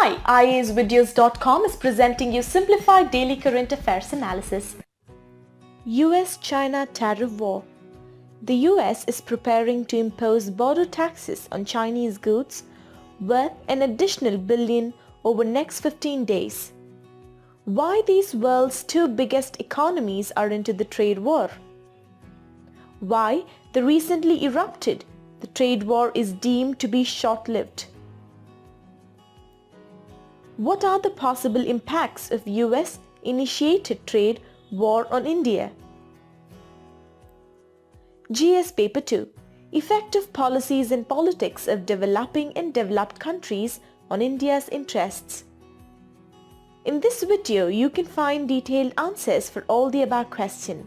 Hi, IASvideos.com is presenting you simplified daily current affairs analysis. US-China tariff war. The US is preparing to impose border taxes on Chinese goods worth an additional billion over next 15 days. Why these world's two biggest economies are into the trade war? Why the recently erupted the trade war is deemed to be short-lived. What are the possible impacts of US-initiated trade war on India? GS Paper 2. Effective policies and politics of developing and developed countries on India's interests. In this video, you can find detailed answers for all the above questions.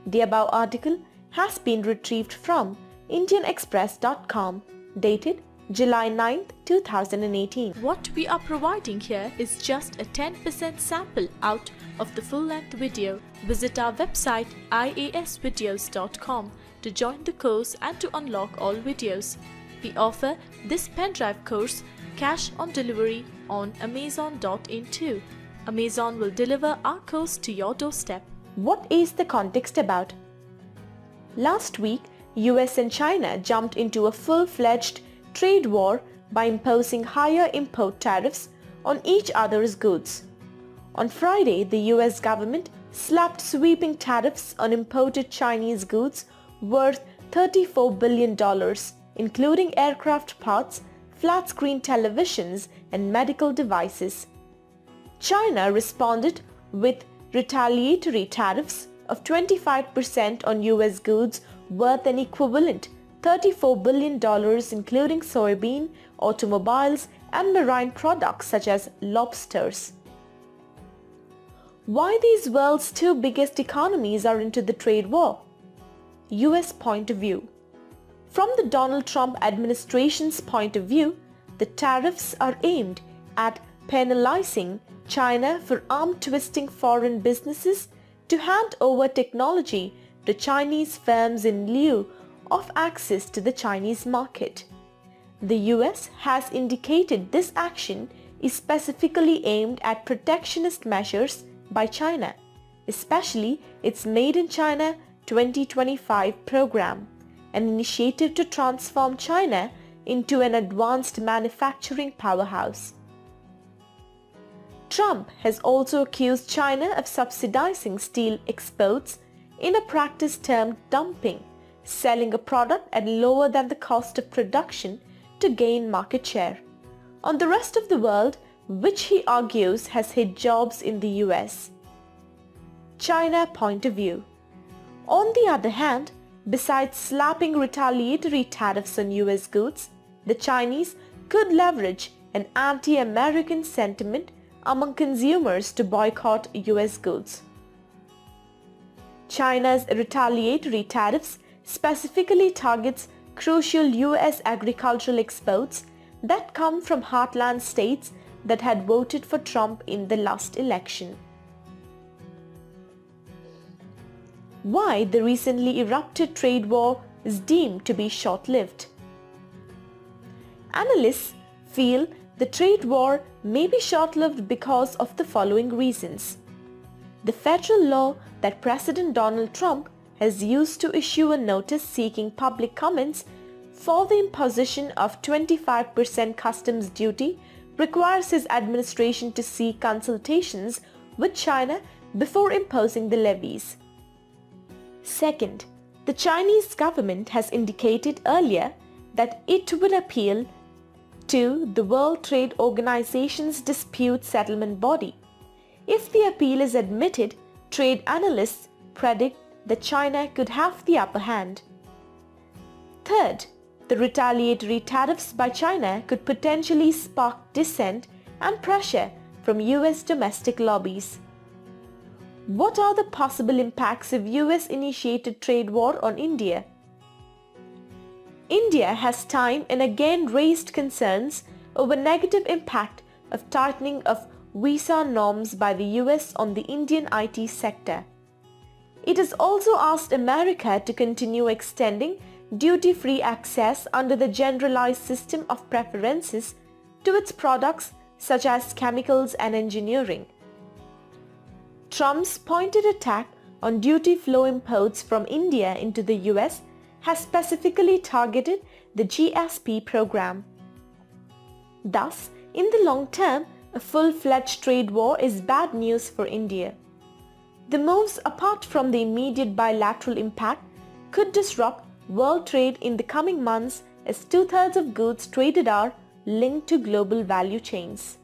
The above article has been retrieved from indianexpress.com, dated July 9th, 2018. What we are providing here is just a 10% sample out of the full-length video. Visit our website iasvideos.com to join the course and to unlock all videos. We offer this pen drive course cash on delivery on Amazon.in too. Amazon will deliver our course to your doorstep. What is the context about? Last week, US and China jumped into a full-fledged trade war by imposing higher import tariffs on each other's goods. On Friday, the US government slapped sweeping tariffs on imported Chinese goods worth $34 billion, including aircraft parts, flat-screen televisions, and medical devices. China responded with retaliatory tariffs of 25% on US goods worth an equivalent $34 billion, including soybean, automobiles, and marine products such as lobsters. Why these world's two biggest economies are into the trade war? US point of view. From the Donald Trump administration's point of view, the tariffs are aimed at penalizing China for arm-twisting foreign businesses to hand over technology to Chinese firms in lieu of access to the Chinese market. The US has indicated this action is specifically aimed at protectionist measures by China, especially its Made in China 2025 program, an initiative to transform China into an advanced manufacturing powerhouse. Trump has also accused China of subsidizing steel exports in a practice termed dumping, selling a product at lower than the cost of production to gain market share on the rest of the world, which he argues has hit jobs in the US. China point of view. On the other hand, besides slapping retaliatory tariffs on US goods, the Chinese could leverage an anti-American sentiment among consumers to boycott US goods. China's retaliatory tariffs specifically targets crucial US agricultural exports that come from heartland states that had voted for Trump in the last election. Why the recently erupted trade war is deemed to be short-lived. Analysts feel the trade war may be short-lived because of the following reasons. The federal law that President Donald Trump has used to issue a notice seeking public comments for the imposition of 25% customs duty requires his administration to seek consultations with China before imposing the levies. Second, the Chinese government has indicated earlier that it would appeal to the World Trade Organization's dispute settlement body. If the appeal is admitted, trade analysts predict that China could have the upper hand. Third, the retaliatory tariffs by China could potentially spark dissent and pressure from US domestic lobbies. What are the possible impacts of US-initiated trade war on India? India has time and again raised concerns over negative impact of tightening of visa norms by the US on the Indian IT sector. It has also asked America to continue extending duty-free access under the generalized system of preferences to its products such as chemicals and engineering. Trump's pointed attack on duty flow imports from India into the US has specifically targeted the GSP program. Thus, in the long term, a full-fledged trade war is bad news for India. The moves, apart from the immediate bilateral impact, could disrupt world trade in the coming months as 2/3 of goods traded are linked to global value chains.